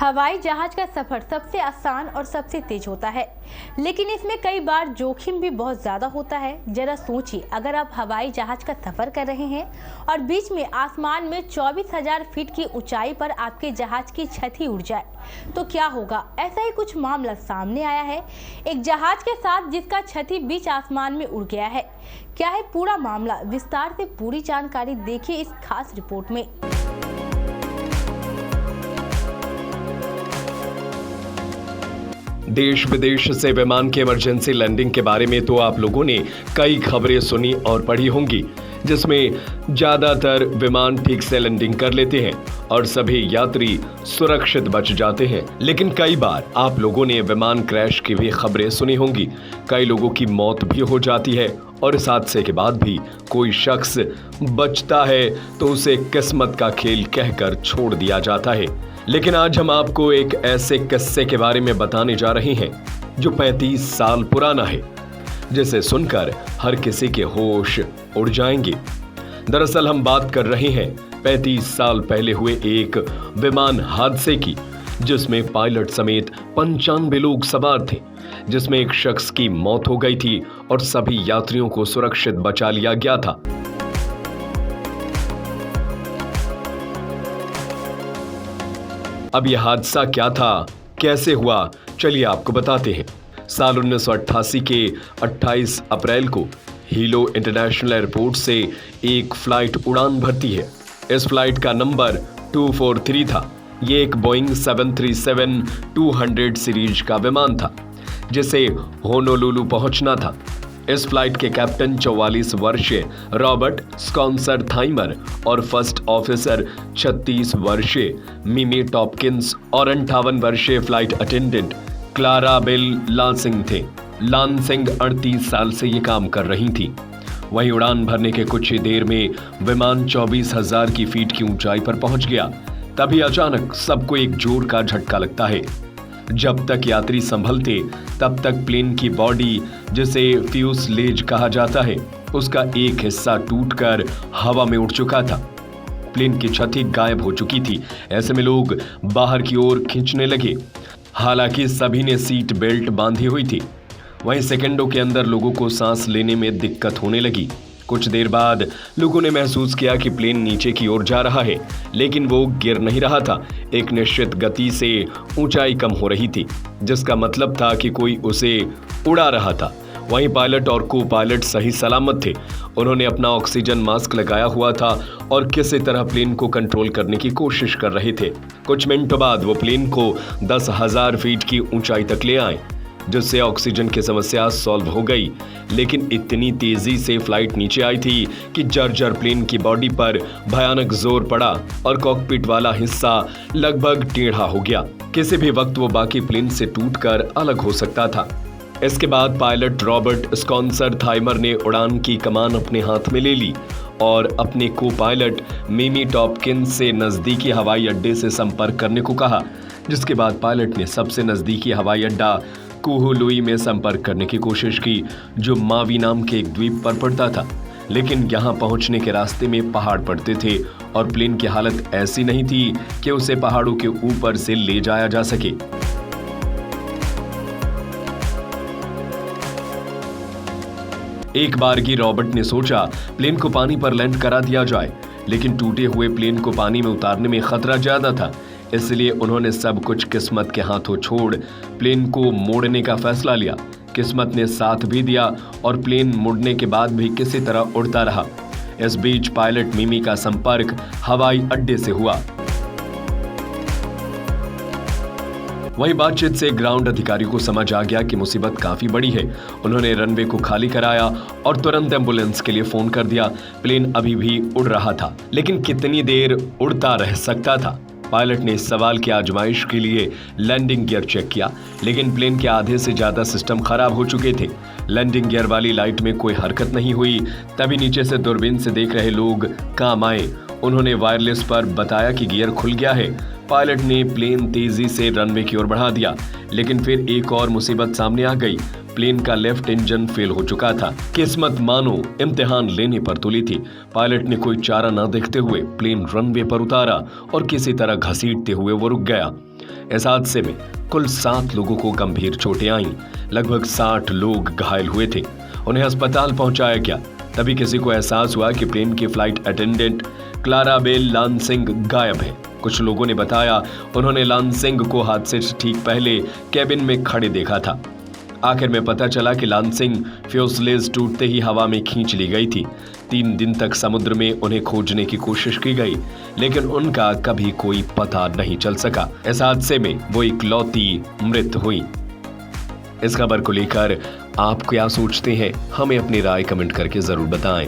हवाई जहाज का सफर सबसे आसान और सबसे तेज होता है, लेकिन इसमें कई बार जोखिम भी बहुत ज्यादा होता है। जरा सोचिए, अगर आप हवाई जहाज का सफर कर रहे हैं और बीच में आसमान में 24,000 फीट की ऊंचाई पर आपके जहाज की छत ही उड़ जाए तो क्या होगा। ऐसा ही कुछ मामला सामने आया है एक जहाज के साथ जिसका छत ही बीच आसमान में उड़ गया है। क्या है पूरा मामला, विस्तार से पूरी जानकारी देखिए इस खास रिपोर्ट में। देश विदेश से विमान के इमरजेंसी लैंडिंग के बारे में तो आप लोगों ने कई खबरें सुनी और पढ़ी होंगी, जिसमें ज्यादातर विमान ठीक से लैंडिंग कर लेते हैं और सभी यात्री सुरक्षित बच जाते हैं। लेकिन कई बार आप लोगों ने विमान क्रैश की भी खबरें सुनी होंगी। कई लोगों की मौत भी हो जाती है और इस हादसे के बाद भी कोई शख्स बचता है तो उसे किस्मत का खेल कहकर छोड़ दिया जाता है। लेकिन आज हम आपको एक ऐसे किस्से के बारे में बताने जा रहे हैं जो 35 साल पुराना है, जिसे सुनकर हर किसी के होश उड़ जाएंगे। दरअसल हम बात कर रहे हैं 35 साल पहले हुए एक विमान हादसे की, जिसमें पायलट समेत 95 लोग सवार थे, जिसमें एक शख्स की मौत हो गई थी और सभी यात्रियों को सुरक्षित बचा लिया गया था। अब यह हादसा क्या था, कैसे हुआ, चलिए आपको बताते हैं। साल 1988 के 28 अप्रैल को हीलो इंटरनेशनल एयरपोर्ट से एक फ्लाइट उड़ान भरती है। इस फ्लाइट का नंबर 243 था। ये एक बोइंग 737-200 सीरीज का विमान था, जिसे होनोलुलु पहुंचना था। इस फ्लाइट के कैप्टन 44 वर्षीय रॉबर्ट स्कॉन्सरथाइमर और फर्स्ट ऑफिसर 36 वर्षीय मिमी टॉपकिंस और 58 वर्षीय flight attendant Clara Bell Lansing थे। लांसिंग 38 साल से ये काम कर रही थी। वहीं उड़ान भरने के कुछ ही देर में विमान 24,000 की फीट की ऊंचाई पर पहुंच गया। तभी अचानक सबको एक जोर का झटका लगता है। जब तक यात्री संभलते तब तक प्लेन की बॉडी, जिसे फ्यूसलेज कहा जाता है, उसका एक हिस्सा टूटकर हवा में उड़ चुका था। प्लेन की छत ही गायब हो चुकी थी। ऐसे में लोग बाहर की ओर खींचने लगे। हालांकि सभी ने सीट बेल्ट बांधी हुई थी। वहीं सेकंडों के अंदर लोगों को सांस लेने में दिक्कत होने लगी। कुछ देर बाद लोगों ने महसूस किया कि प्लेन नीचे की ओर जा रहा है, लेकिन वो गिर नहीं रहा था। एक निश्चित गति से ऊंचाई कम हो रही थी, जिसका मतलब था कि कोई उसे उड़ा रहा था। वहीं पायलट और को पायलट सही सलामत थे। उन्होंने अपना ऑक्सीजन मास्क लगाया हुआ था और किसी तरह प्लेन को कंट्रोल करने की कोशिश कर रहे थे। कुछ मिनटों बाद वो प्लेन को 10,000 फीट की ऊंचाई तक ले आए, जिससे ऑक्सीजन की समस्या सॉल्व हो गई। लेकिन इतनी तेजी से फ्लाइट नीचे आई थी कि जर्जर प्लेन की बॉडी पर भयानक जोर पड़ा और कॉकपिट वाला हिस्सा लगभग टेढ़ा हो गया। किसी भी वक्त वो बाकी प्लेन से टूटकर अलग हो सकता था। इसके बाद पायलट रॉबर्ट स्कॉन्सरथाइमर ने उड़ान की कमान अपने हाथ में ले ली और अपने को पायलट मिमी टॉपकिंस से नजदीकी हवाई अड्डे से संपर्क करने को कहा, जिसके बाद पायलट ने सबसे नजदीकी हवाई अड्डा कुहुलुई में संपर्क करने की कोशिश की, जो मावी नाम के एक द्वीप पर पड़ता था। लेकिन यहां पहुंचने के रास्ते में पहाड़ पड़ते थे और प्लेन की हालत ऐसी नहीं थी कि उसे पहाड़ों के ऊपर से ले जाया जा सके। एक बारगी रॉबर्ट ने सोचा प्लेन को पानी पर लैंड करा दिया जाए, लेकिन टूटे हुए प्लेन को पानी में उतारने में खतरा ज्यादा था। इसलिए उन्होंने सब कुछ किस्मत के हाथों छोड़ प्लेन को मोड़ने का फैसला लिया। किस्मत ने साथ भी दिया और प्लेन मुड़ने के बाद भी किसी तरह उड़ता रहा। इस बीच पायलट मिमी का संपर्क हवाई अड्डे से हुआ। वहीं बातचीत से ग्राउंड अधिकारी को समझ आ गया कि मुसीबत काफी बड़ी है। उन्होंने रनवे को खाली कराया और तुरंत एम्बुलेंस के लिए फोन कर दिया। प्लेन अभी भी उड़ रहा था, लेकिन कितनी देर उड़ता रह सकता था। पायलट ने इस सवाल की आजमाइश के लिए लैंडिंग गियर चेक किया, लेकिन प्लेन के आधे से ज्यादा सिस्टम खराब हो चुके थे। लैंडिंग गियर वाली लाइट में कोई हरकत नहीं हुई। तभी नीचे से दूरबीन से देख रहे लोग काम आए। उन्होंने वायरलेस पर बताया कि गियर खुल गया है। पायलट ने प्लेन तेजी से रनवे की ओर बढ़ा दिया, लेकिन फिर एक और मुसीबत सामने आ गई। प्लेन का लेफ्ट इंजन फेल हो चुका था। किस्मत मानो इम्तिहान लेने पर तुली थी। पायलट ने कोई चारा न देखते हुए प्लेन रनवे पर उतारा और किसी तरह घसीटते हुए वो रुक गया। इस हादसे में कुल 7 लोगों को गंभीर चोटें आईं। लगभग 60 लोग घायल हुए थे। उन्हें अस्पताल पहुंचाया गया। तभी किसी को एहसास हुआ कि प्लेन की फ्लाइट अटेंडेंट क्लाराबेल लांसिंग गायब है। कुछ लोगों ने बताया उन्होंने लांसिंग को हादसे से ठीक पहले कैबिन में खड़े देखा था। आखिर में पता चला कि लांसिंग फ्यूजलेज टूटते ही हवा में खींच ली गई थी। 3 दिन तक समुद्र में उन्हें खोजने की कोशिश की गई, लेकिन उनका कभी कोई पता नहीं चल सका। इस हादसे में वो इकलौती मृत हुई। इस खबर को लेकर आप क्या सोचते हैं, हमें अपनी राय कमेंट करके जरूर बताएं।